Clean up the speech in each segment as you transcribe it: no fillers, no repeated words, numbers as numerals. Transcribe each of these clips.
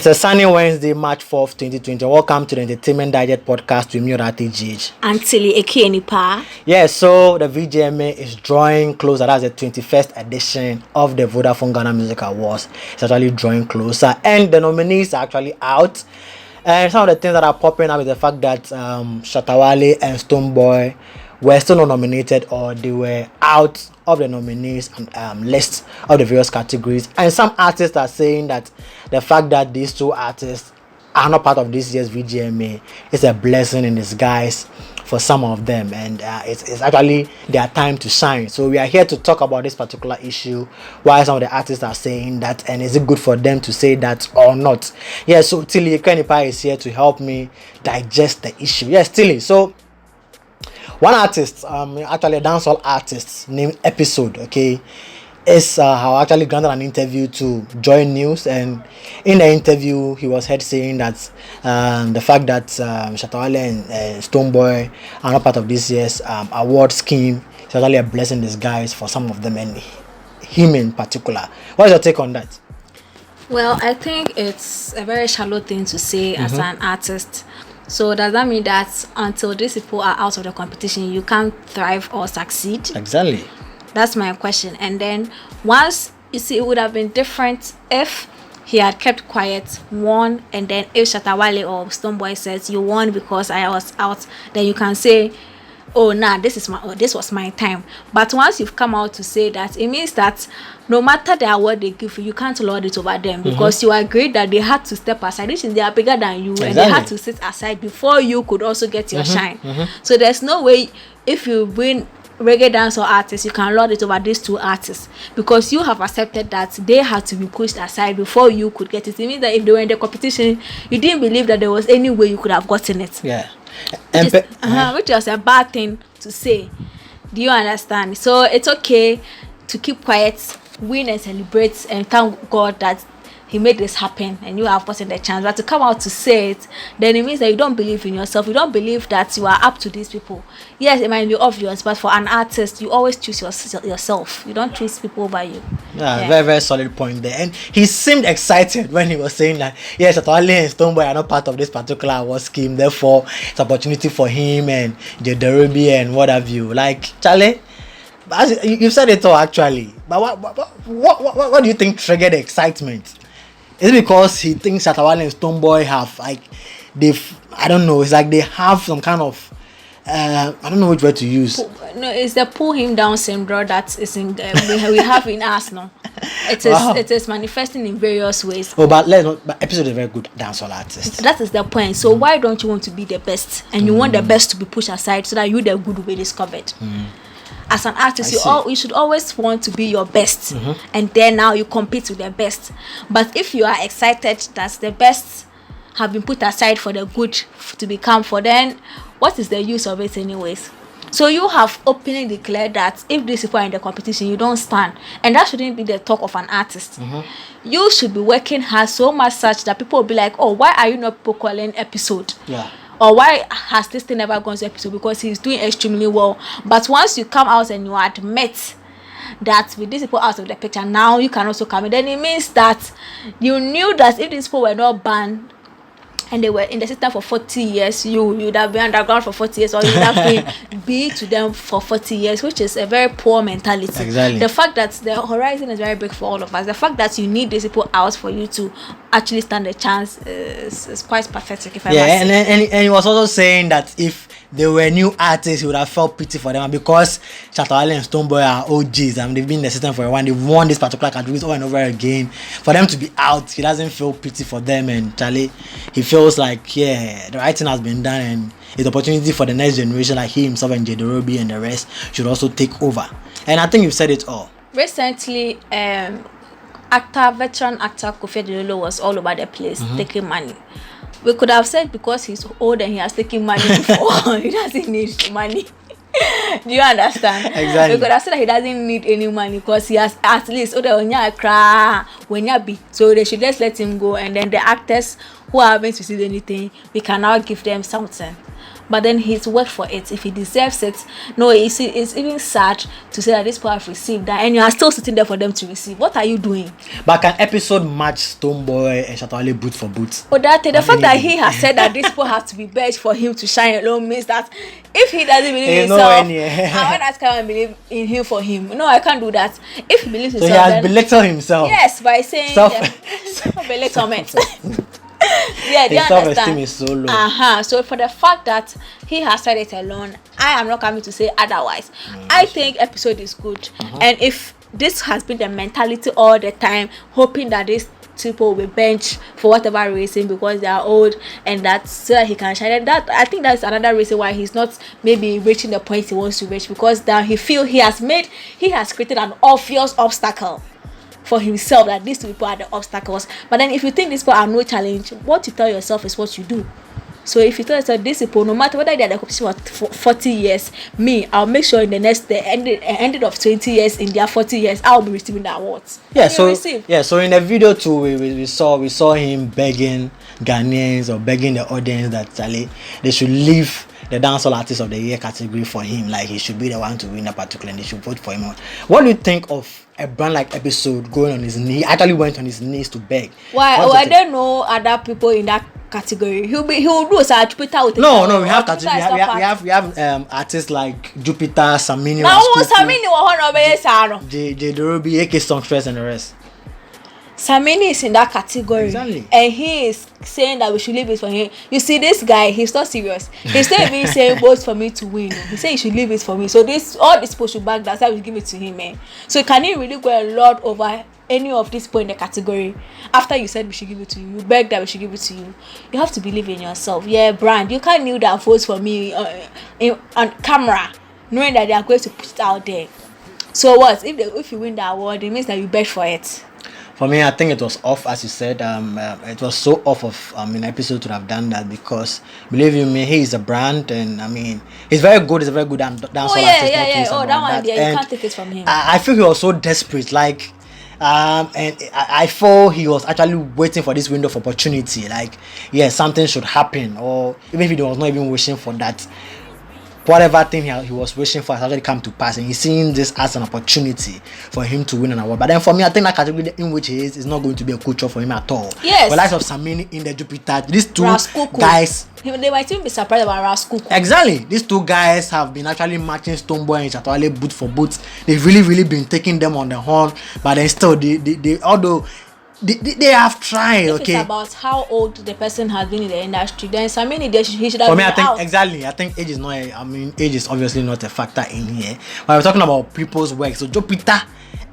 It's a sunny Wednesday, March 4th, 2020. Welcome to the Entertainment Digest podcast with me, RTGH. Until Eki. Yeah, so the VGMA is drawing closer. That's the 21st edition of the Vodafone Ghana Music Awards. It's actually drawing closer, and the nominees are actually out. And some of the things that are popping up is the fact that Shatta, wale and Stonebwoy were still not nominated, or they were out of the nominees list of the various categories. And some artists are saying that the fact that these two artists are not part of this year's VGMA is a blessing in disguise for some of them, and it's actually their time to shine. So we are here to talk about this particular issue, why some of the artists are saying that, and is it good for them to say that or not. Yeah, so Tilly Kenipa is here to help me digest the issue. Yes, Tilly. So one artist, actually a dancehall artist named Epixode, okay, is actually granted an interview to Joy News, and in the interview he was heard saying that the fact that Shatta, wale and Stonebwoy are not part of this year's award scheme is actually a blessing in disguise for some of them, and him in particular. What is your take on that? Well, I think it's a very shallow thing to say as an artist. So does that mean that until these people are out of the competition, you can't thrive or succeed? Exactly. That's my question. And then once, you see, it would have been different if he had kept quiet, won, and then if Shatta, wale or Stonebwoy says you won because I was out, then you can say, oh nah, this was my time. But once you've come out to say that, it means that no matter the award they give you can't lord it over them, because you agreed that they had to step aside, which is they are bigger than you. Exactly. And they had to sit aside before you could also get your shine. So there's no way, if you win reggae dance or artists, you can lord it over these two artists, because you have accepted that they had to be pushed aside before you could get it. It means that if they were in the competition, you didn't believe that there was any way you could have gotten it. Yeah. Which is a bad thing to say. Do you understand? So it's okay to keep quiet, win and celebrate, and thank God that he made this happen and you have gotten the chance. But to come out to say it, then it means that you don't believe in yourself. You don't believe that you are up to these people. Yes, it might be obvious, but for an artist, you always choose yourself. You don't choose people over you. Yeah, very, very solid point there. And he seemed excited when he was saying that, yes, Shatta, wale and Stonebwoy are not part of this particular award scheme. Therefore, it's an opportunity for him and Jederobi and what have you. Like, Charlie, you said it all actually. But what do you think triggered the excitement? Is it because he thinks Shatta, wale and Stonebwoy have, I don't know, it's like they have some kind of, I don't know which word to use. No, it's the pull him down syndrome that is in we have in us now. It is manifesting in various ways. Oh, but Epixode is a very good dancehall artist. That is the point. So why don't you want to be the best, and you want the best to be pushed aside so that you the good will be discovered? As an artist, you should always want to be your best, and then now you compete with the best. But if you are excited that the best have been put aside for the good to become for, then what is the use of it anyways? So you have openly declared that if these people are in the competition, you don't stand, and that shouldn't be the talk of an artist. You should be working hard so much such that people will be like, oh, why are you not calling Epixode? Yeah. Or why has this thing never gone to Epixode? Because he's doing extremely well. But once you come out and you admit that with these people out of the picture, now you can also come in, then it means that you knew that if these people were not banned and they were in the system for 40 years, you would have been underground for 40 years, or you would have been be to them for 40 years, which is a very poor mentality. Exactly. The fact that the horizon is very big for all of us, the fact that you need these people out for you to actually stand a chance is quite pathetic, if I must say. And he was also saying that if they were new artists, he would have felt pity for them, because Shatta, wale and Stonebwoy are OGs. They've been in the system for a while. They've won this particular categories over and over again. For them to be out, he doesn't feel pity for them. And Charlie, he feels like, the right thing has been done, and it's an opportunity for the next generation, like he himself and Jederobi and the rest, should also take over. And I think you've said it all. Recently, veteran actor Kofi Adeyemi was all over the place taking money. We could have said because he's old and he has taken money before, he doesn't need money. Do you understand? Exactly. We could have said that he doesn't need any money because he has at least so they should just let him go, and then the actors who haven't received anything, we can now give them something. but then he's worked for it. If he deserves it, no, it's even sad to say that this people have received that, and you are still sitting there for them to receive. What are you doing? But can Episode match Stonebwoy and Shatta Wale boot for boot? But that the fact that he has said that these people have to be begged for him to shine alone means that if he doesn't believe in himself, how on earth can I believe in him for him? No, I can't do that. If he believes in himself, so he has belittled himself. Yes, by saying belittlement. Yeah, do you understand? Self-esteem is so low. So for the fact that he has said it alone, I am not coming to say otherwise. I think Episode is good, and if this has been the mentality all the time, hoping that these people will bench for whatever reason because they are old, and that's so that he can shine. And that, I think that's another reason why he's not maybe reaching the point he wants to reach, because now he has created an obvious obstacle for himself, that these two people are the obstacles. But then if you think these people are no challenge, what you tell yourself is what you do. So if you tell yourself these people, no matter whether they are the competition for 40 years, I'll make sure in the ended of 20 years, in their 40 years, I'll be receiving the awards. So in the video too, we saw him begging Ghanaians, or begging the audience that they should leave the dancehall artist of the year category for him. Like, he should be the one to win a particular, and they should vote for him. What do you think of a brand like Episode going on his knee? He actually went on his knees to beg. Why? I don't know other people in that category. He will do so. Jupiter with no, we have category. We have artists like Jupiter, Samini. Now Samini was J Dorobi, AK Songstress, and the rest. Samini is in that category. Exactly. And he is saying that we should leave it for him. You see, this guy, he's not serious. He's not even saying vote for me to win. He said you should leave it for me. So all these people should back that. So I will give it to him, man. So can he really go a lot over any of these people in the category? After you said we should give it to you, you begged that we should give it to you. You have to believe in yourself. Yeah, brand. You can't kneel down vote for me on camera, knowing that they are going to put it out there. So what if you win the award? It means that you begged for it. For me, I think it was off, as you said. It was so off of an Episode to have done that, because believe you me, he is a brand, and he's very good. He's a very good dancer. That one, you can't take it from him. I feel he was so desperate, like, and I feel he was actually waiting for this window of opportunity. Like, something should happen, or even if he was not even wishing for that, whatever thing he was wishing for has already come to pass, and he's seeing this as an opportunity for him to win an award. But then for me, I think that category in which he is not going to be a culture for him at all. Yes. The likes of Samini in the Jupiter, these two Raskuku guys, they might even be surprised about Raskuku. Exactly. These two guys have been actually matching Stonebwoy and Shatta Wale boot for boot. They've really been taking them on the horn, but then still although they have tried. If it's about how old the person has been in the industry, then he should have for me, been I think out. exactly. I think age is not. Age is obviously not a factor in here. But we're talking about people's work. So Jupiter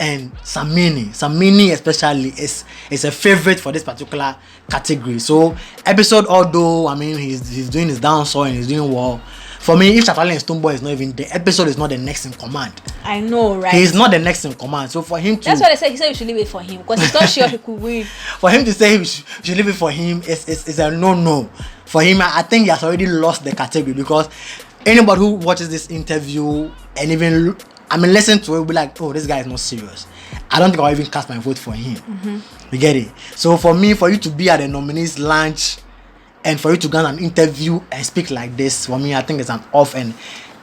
and Samini especially is a favorite for this particular category. So Episode, although he's doing his dancehall and he's doing well. For me, if Shatta Wale and Stonebwoy is not even the Episode is not the next in command. I know, right? He's not the next in command. So for him to... That's what I said. He said we should leave it for him, because he's not sure he could win. For him to say we should leave it for him is a no. For him, I think he has already lost the category, because anybody who watches this interview and even listen to it will be like, oh, this guy is not serious. I don't think I'll even cast my vote for him. You get it? So for me, for you to be at the nominees' lunch and for you to get an interview and speak like this, for me, I think it's an off, and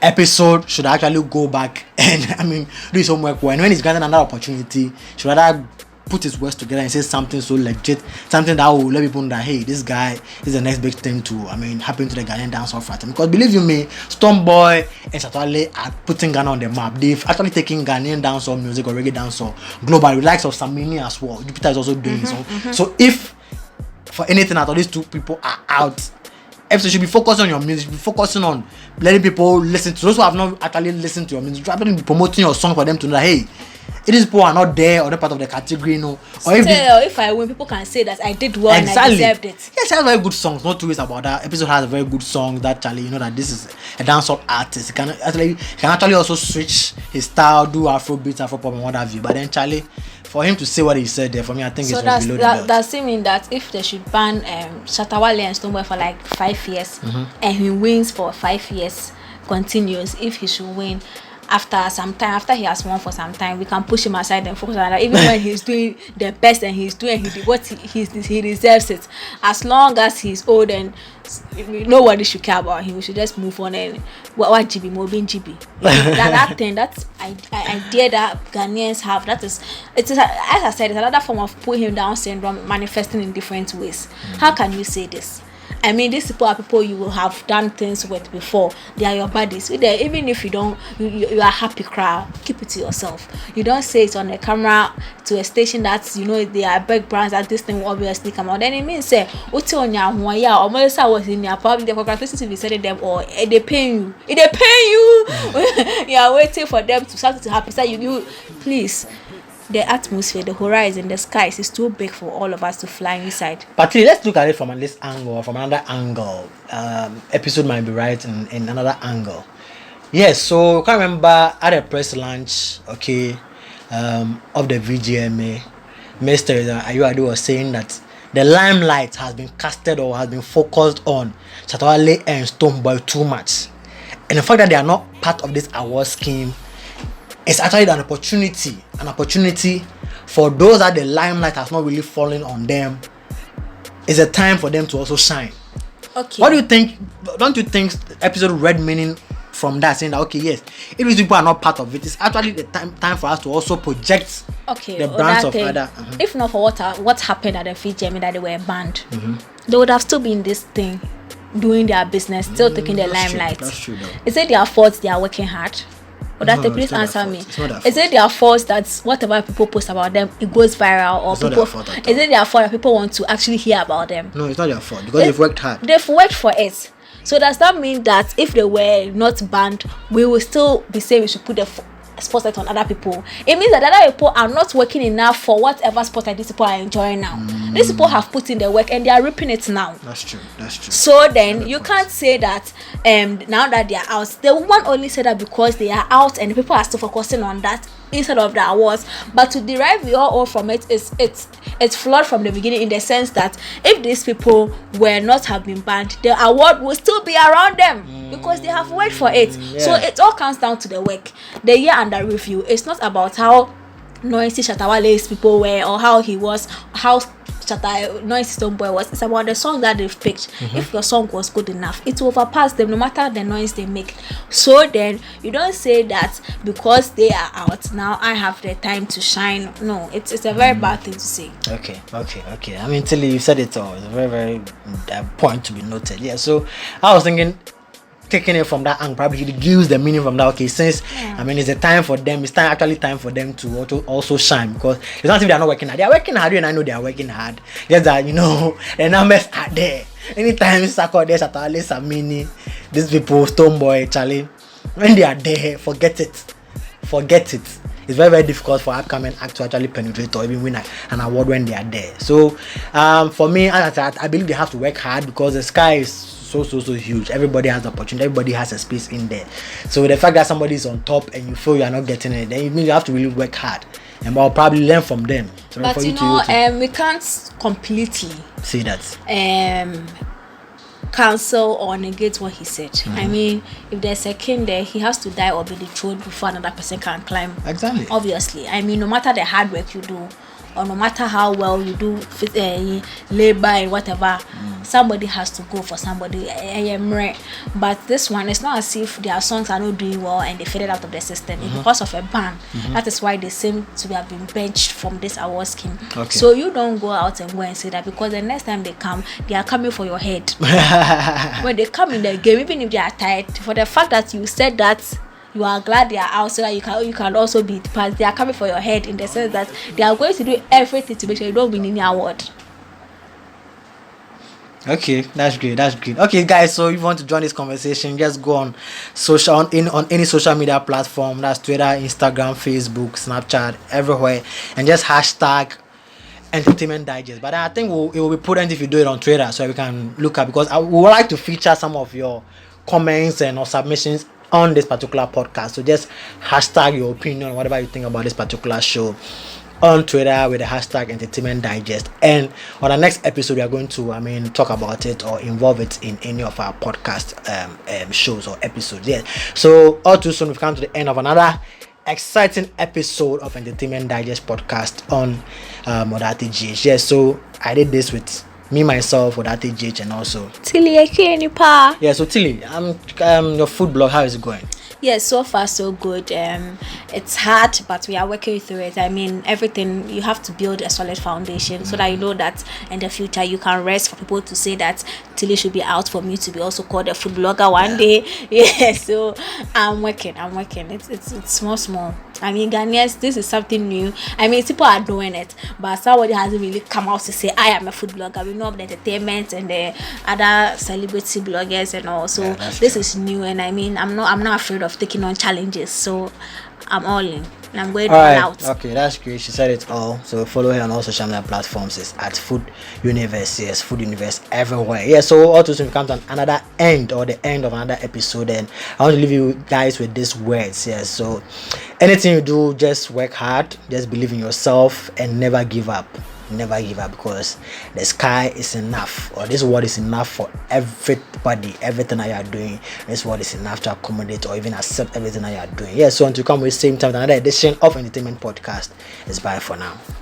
Episode should actually go back and do his homework well. And when he's granted another opportunity, should rather put his words together and say something so legit, something that will let people know that, hey, this guy is the next big thing to happen to the Ghanaian dancehall fraternity. Because believe you me, Stonebwoy and Shatta Wale are putting Ghana on the map. They've actually taken Ghanaian dancehall music or reggae dancehall globally, with likes of Samini as well. Jupiter is also doing so. So if for anything at all these two people are out, Episode should be focusing on your music, be focusing on letting people listen to those who have not actually listened to your music, probably be promoting your song for them to know that, hey, these people are not there or they're part of the category, Or if I win, people can say that I did well and I deserved it. Yes, he has very good songs, not two ways about that. Episode has a very good song that Charlie, that this is a dancehall artist. He can actually also switch his style, do Afrobeat, Afropop, and what have you. But then Charlie, for him to say what he said there, for me, I think it's below the belt. Does it mean that if they should ban Shatta Wale and Stonebwoy for like 5 years, and he wins for 5 years continuous, if he should win, after some time, after he has won for some time, we can push him aside and focus on that. Even when he's doing the best and he's doing what he deserves it. As long as he's old and nobody should care about him, we should just move on and what GB more being GB. That thing, that's idea that Ghanaians have. It is, as I said, it's another form of pull him down syndrome manifesting in different ways. How can you say this? I mean, these people are people you will have done things with before. They are your buddies. Even if you don't, you are happy crowd, keep it to yourself. You don't say it on the camera to a station that they are big brands that this thing will obviously come out. Then it means say, "What's on your one year?" Or Melissa was in your probably the congratulations to be sending them, or they pay you. They pay you. You are waiting for them to start to happen. So you please. The atmosphere, the horizon, the skies is too big for all of us to fly inside. But let's look at it from this angle, from another angle. Episode might be right in another angle. Yes, so I can't remember at a press launch, of the VGMA, Mr. Ayuadu was saying that the limelight has been casted or has been focused on Shatta Wale and Stonebwoy too much. And the fact that they are not part of this award scheme, it's actually an opportunity for those that the limelight has not really fallen on them. It's a time for them to also shine. Okay. What do you think? Don't you think the episode read meaning from that, saying that yes, if these people are not part of it, it's actually the time for us to also project the brands of other. If not for what happened at the VGM that they were banned, they would have still been this thing, doing their business, still taking the limelight. That's true, though. Is it their fault they are working hard? Or that please answer me. Is it their fault that whatever people post about them, it goes viral? Or is it their fault that people want to actually hear about them? No, it's not their fault because they've worked hard. They've worked for it. So does that mean that if they were not banned, we will still be saying we should put the spotlight on other people? It means that other people are not working enough for whatever spotlight these people are enjoying now. These people have put in the work and they are reaping it now. That's true. So then you can't say that now that they are out, the woman only said that because they are out and the people are still focusing on that instead of the awards. But to derive your all from it's flawed from the beginning, in the sense that if these people were not have been banned, the award will still be around them because they have worked for it. So it all comes down to the work. The year under review, it's not about how noisy Shatta Wale's people were or how he was, how noisy Stonebwoy was. It's about the song that they've picked. If your song was good enough, it will overpass them no matter the noise they make. So then you don't say that because they are out now I have the time to shine. No, it's a very bad thing to say. Okay. I mean, Tilly, you said it all. It's a very, very point to be noted. Yeah. So I was thinking, taking it from that angle, probably it gives the meaning from that. Okay, since I mean, it's a time for them. It's actually time for them to also shine, because it's not if they are not working hard. They are working hard, and I know they are working hard. Just that the numbers are there. Anytime Sako there, Shatta Wale, Samini, these people, Stonebwoy, Charlie, when they are there, forget it. It's very, very difficult for upcoming acts to actually penetrate or even win an award when they are there. So for me, as I said, I believe they have to work hard, because the sky is so huge. Everybody has the opportunity. Everybody has a space in there. So the fact that somebody is on top and you feel you are not getting it, then it means you have to really work hard, and I'll probably learn from them. So but we can't completely say that cancel or negate what he said. I mean, if there's a king there, he has to die or be dethroned before another person can climb. Exactly. Obviously, I mean, no matter the hard work you do, or no matter how well you do labor and whatever, somebody has to go for somebody. But this one, it's not as if their songs are not doing well and they faded out of the system. It's because of a ban. That is why they seem to have been benched from this award scheme. Okay. So you don't go out and go and say that, because the next time they come, they are coming for your head. When they come in the game, even if they are tired, for the fact that you said that you are glad they are out, so that you can also be part. They are coming for your head, in the sense that they are going to do everything to make sure you don't win any award. Okay, that's great. Okay, guys, so if you want to join this conversation, just go on any social media platform. That's Twitter, Instagram, Facebook, Snapchat, everywhere, and just hashtag Entertainment Digest. But I think it will be prudent if you do it on Twitter, so we can look at, because we would like to feature some of your comments or submissions on this particular podcast. So just hashtag your opinion, whatever you think about this particular show on Twitter with the hashtag Entertainment Digest. And on the next episode, we are going to, talk about it or involve it in any of our podcast shows or episodes. Yeah. So all too soon, we've come to the end of another exciting episode of Entertainment Digest podcast on Modate GH. Yeah. So I did this with me myself, Modate GH, and also Tilly Ekenipa. yeah. So Tilly, your food blog, how is it going? Yes, so far so good. It's hard, but we are working through it. I mean, everything, you have to build a solid foundation so that you know that in the future you can rest for people to say that Tilly should be out for me to be also called a food blogger one day. Yeah, so I'm working. It's small. I mean, Ghanaians, this is something new. I mean, people are doing it, but somebody hasn't really come out to say I am a food blogger. We know of the entertainment and the other celebrity bloggers and all. So this is new, and I mean, I'm not afraid of taking on challenges, so I'm all in and I'm going all out. Okay, that's great. She said it all. So follow her on all social media platforms. It's at Food Universe. Yes, Food Universe everywhere. Yeah, so all too soon we come to another end or the end of another episode, and I want to leave you guys with these words. Yes, so anything you do, just work hard, just believe in yourself, and never give up. Never give up, because the sky is enough, or this world is enough for everybody. Everything that you are doing, this world is enough to accommodate or even accept everything that you are doing. Yeah, so until come with same time with another edition of Entertainment Podcast, it's bye for now.